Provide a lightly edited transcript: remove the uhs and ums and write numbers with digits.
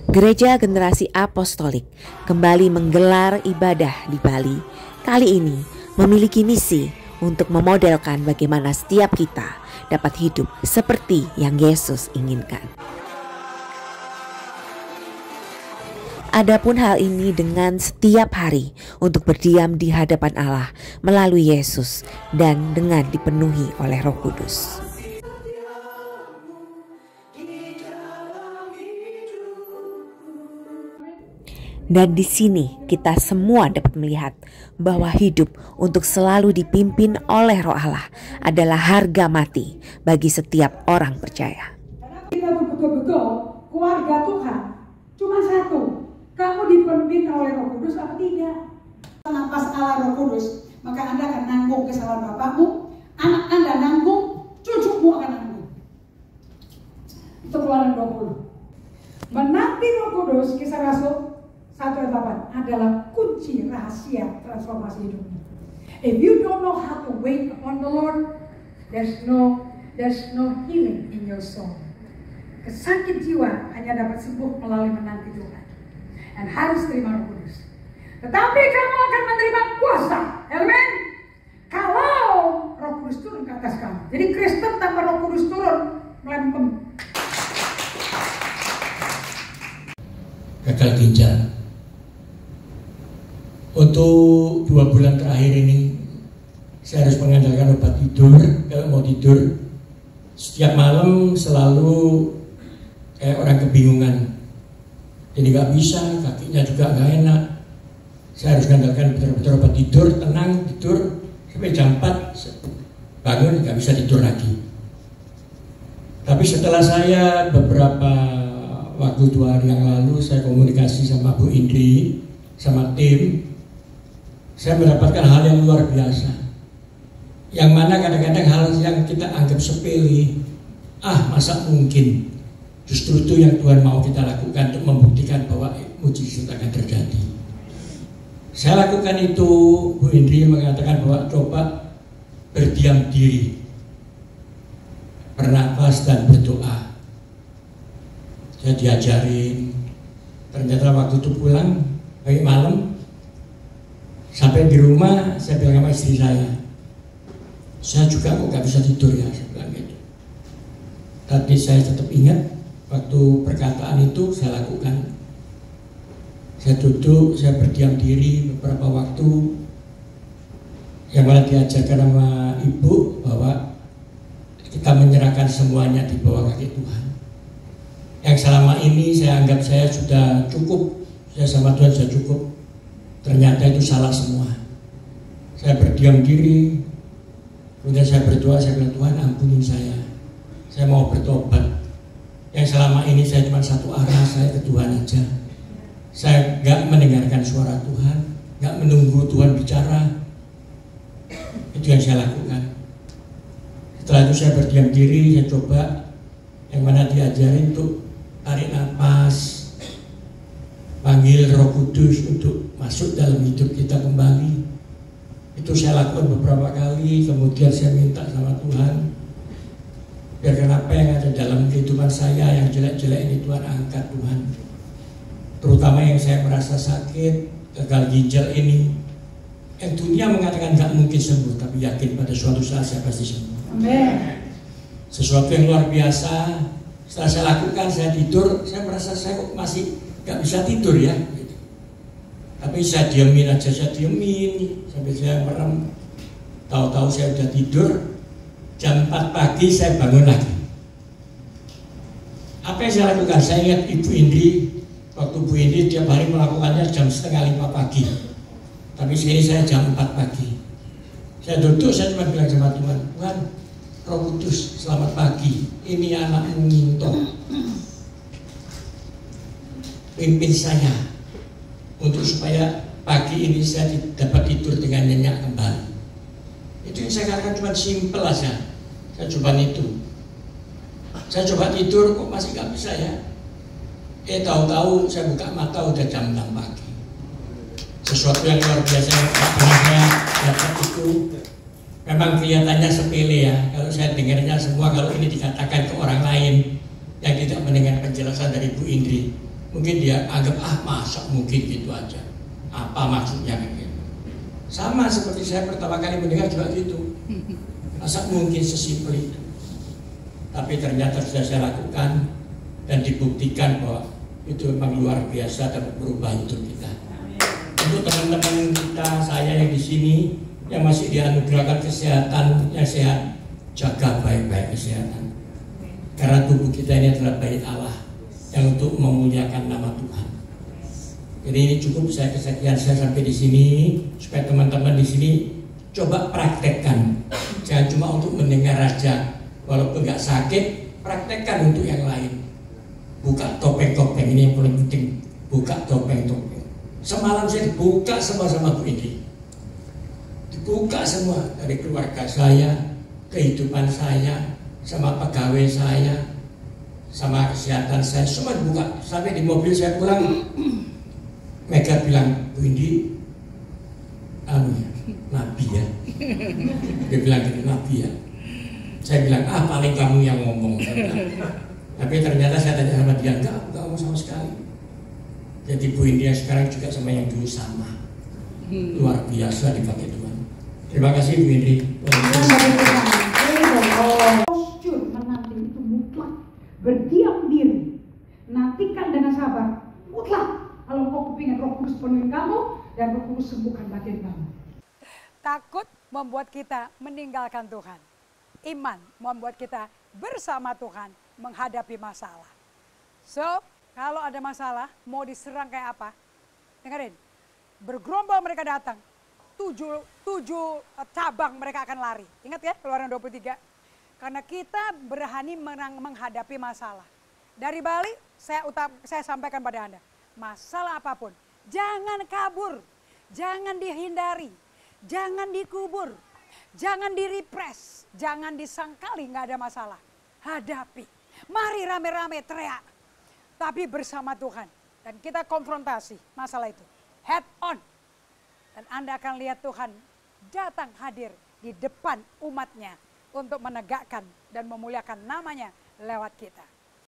Gereja Generasi Apostolik kembali menggelar ibadah di Bali. Kali ini memiliki misi untuk memodelkan bagaimana setiap kita dapat hidup seperti yang Yesus inginkan. Adapun hal ini dengan setiap hari untuk berdiam di hadapan Allah melalui Yesus dan dengan dipenuhi oleh Roh Kudus. Dan di sini kita semua dapat melihat bahwa hidup untuk selalu dipimpin oleh Roh Allah adalah harga mati bagi setiap orang percaya. Kita betul-betul keluarga Tuhan cuma satu. Kamu dipimpin oleh Roh Kudus atau tidak? Nafas Allah Roh Kudus, maka Anda akan nanggung kesalahan bapakmu, anak Anda nanggung, cucumu akan nanggung. Itu Keluaran 20. Menanti Roh Kudus, Kisah Rasul 1:8 adalah kunci rahasia transformasi hidupmu. If you don't know how to wait upon the Lord, there's no healing in your soul. Kesakit jiwa hanya dapat sembuh melalui menanti Tuhan. Dan harus terima Roh Kudus. Tetapi kamu akan menerima kuasa. Amen. Kalau Roh Kudus turun ke atas kamu. Jadi Kristen tanpa Roh Kudus turun melempem. Gagal ginjal. Untuk 2 bulan terakhir ini saya harus mengandalkan obat tidur. Kalau mau tidur setiap malam selalu kayak orang kebingungan. Jadi nggak bisa, kakinya juga nggak enak. Saya harus mengandalkan betul-betul obat tidur, tenang tidur sampai jam 4 bangun nggak bisa tidur lagi. Tapi setelah saya beberapa waktu 2 hari yang lalu saya komunikasi sama Bu Indri sama tim, saya mendapatkan hal yang luar biasa. Yang mana kadang-kadang hal yang kita anggap sepele, masa mungkin. Justru itu yang Tuhan mau kita lakukan untuk membuktikan bahwa mujizat akan terjadi. Saya lakukan itu, Bu Indri mengatakan bahwa coba berdiam diri, bernafas dan berdoa. Saya diajarin, ternyata waktu itu pulang pagi malam, sampai di rumah saya bilang sama istri saya juga kok gak bisa tidur ya, saya bilang gitu. Tapi saya tetap ingat waktu perkataan itu saya lakukan. Saya duduk, saya berdiam diri beberapa waktu, yang mana diajarkan sama ibu bahwa kita menyerahkan semuanya di bawah kaki Tuhan. Yang selama ini saya anggap saya sudah cukup, saya sama Tuhan sudah cukup, ternyata itu salah semua. Saya berdiam diri, kemudian saya berdoa, saya bilang Tuhan ampunin saya mau bertobat. Yang selama ini saya cuma satu arah, saya ke Tuhan aja. Saya gak mendengarkan suara Tuhan, gak menunggu Tuhan bicara. Itu yang saya lakukan. Setelah itu saya berdiam diri, saya coba yang mana diajarin untuk tarik nafas, panggil Roh Kudus untuk masuk dalam hidup kita kembali. Itu saya lakukan beberapa kali, kemudian saya minta sama Tuhan, biarkan apa yang ada dalam kehidupan saya yang jelek-jelek ini Tuhan angkat Tuhan. Terutama yang saya merasa sakit, gagal ginjal ini, yang dunia mengatakan gak mungkin sembuh, tapi yakin pada suatu saat saya pasti sembuh. Amen. Sesuatu yang luar biasa. Setelah saya lakukan, saya tidur, saya merasa saya kok masih gak bisa tidur ya gitu. Tapi saya diemin aja, sampai saya merem. Tahu-tahu saya udah tidur. Jam 4 pagi saya bangun lagi. Apa yang saya lakukan? Saya ingat Ibu Indri, waktu Bu Indri tiap hari melakukannya jam 4:30 pagi. Tapi sini saya jam 4 pagi. Saya duduk, saya cuma bilang sama Tuhan, Tuhan, Roh Kudus, selamat pagi. Ini anakmu minta. Pimpin saya untuk supaya pagi ini saya dapat tidur dengan nyenyak kembali. Itu yang saya katakan cuma simpel aja. Saya coba itu. Saya coba tidur kok masih gak bisa ya. Tahu-tahu saya buka mata udah jam 6 pagi. Sesuatu yang luar biasa yang pernah saya dapat itu. Memang kelihatannya sepele ya. Kalau saya dengarnya semua, kalau ini dikatakan ke orang lain yang tidak mendengar penjelasan dari Bu Indri, Mungkin dia anggap, masa mungkin gitu aja. Apa maksudnya gitu. Sama seperti saya pertama kali mendengar juga gitu. Masa mungkin sesimpel itu. Tapi ternyata sudah saya lakukan dan dibuktikan bahwa itu memang luar biasa dan berubah hidup kita. Untuk teman-teman kita, saya yang di sini yang masih dianugerahkan kesehatan yang sehat, jaga baik-baik kesehatan. Karena tubuh kita ini adalah bait Allah yang untuk memuliakan nama Tuhan. Jadi ini cukup saya kesekian saya sampai di sini supaya teman-teman di sini coba praktekkan. Jangan cuma untuk mendengar aja, walaupun nggak sakit, praktekkan untuk yang lain. Buka topeng-topeng, ini yang paling penting. Buka topeng-topeng. Semalam saya dibuka semua sama Bu Indi. Dibuka semua dari keluarga saya, kehidupan saya, sama pegawai saya, sama kesehatan saya, semua dibuka. Sampai di mobil saya pulang, Mega bilang, Bu Indi, Nabi ya. Dia bilang gitu, Nabi ya. Saya bilang, paling kamu yang ngomong. Tapi ternyata saya tanya sama dia, enggak ngomong sama sekali. Jadi Bu Indi yang sekarang juga sama yang dulu sama. Luar biasa dipakai Tuhan. Terima kasih Bu Indi. Postur menanti itu mutlak. Berdiam diri. Nantikan dengan sabar. Mutlak. Kalau kau kepingin Roh Kudus penuhi kamu dan Roh Kudus sembuhkan batin kamu. Takut membuat kita meninggalkan Tuhan. Iman membuat kita bersama Tuhan menghadapi masalah. So, kalau ada masalah, mau diserang kayak apa? Dengerin, bergerombol mereka datang. 7 cabang mereka akan lari. Ingat ya, Keluaran 23. Karena kita berani menghadapi masalah. Dari Bali, saya sampaikan pada Anda. Masalah apapun, jangan kabur, jangan dihindari, jangan dikubur, jangan direpres, jangan disangkali nggak ada masalah. Hadapi, mari rame-rame teriak, tapi bersama Tuhan. Dan kita konfrontasi masalah itu, head on. Dan Anda akan lihat Tuhan datang hadir di depan umatnya untuk menegakkan dan memuliakan namanya lewat kita.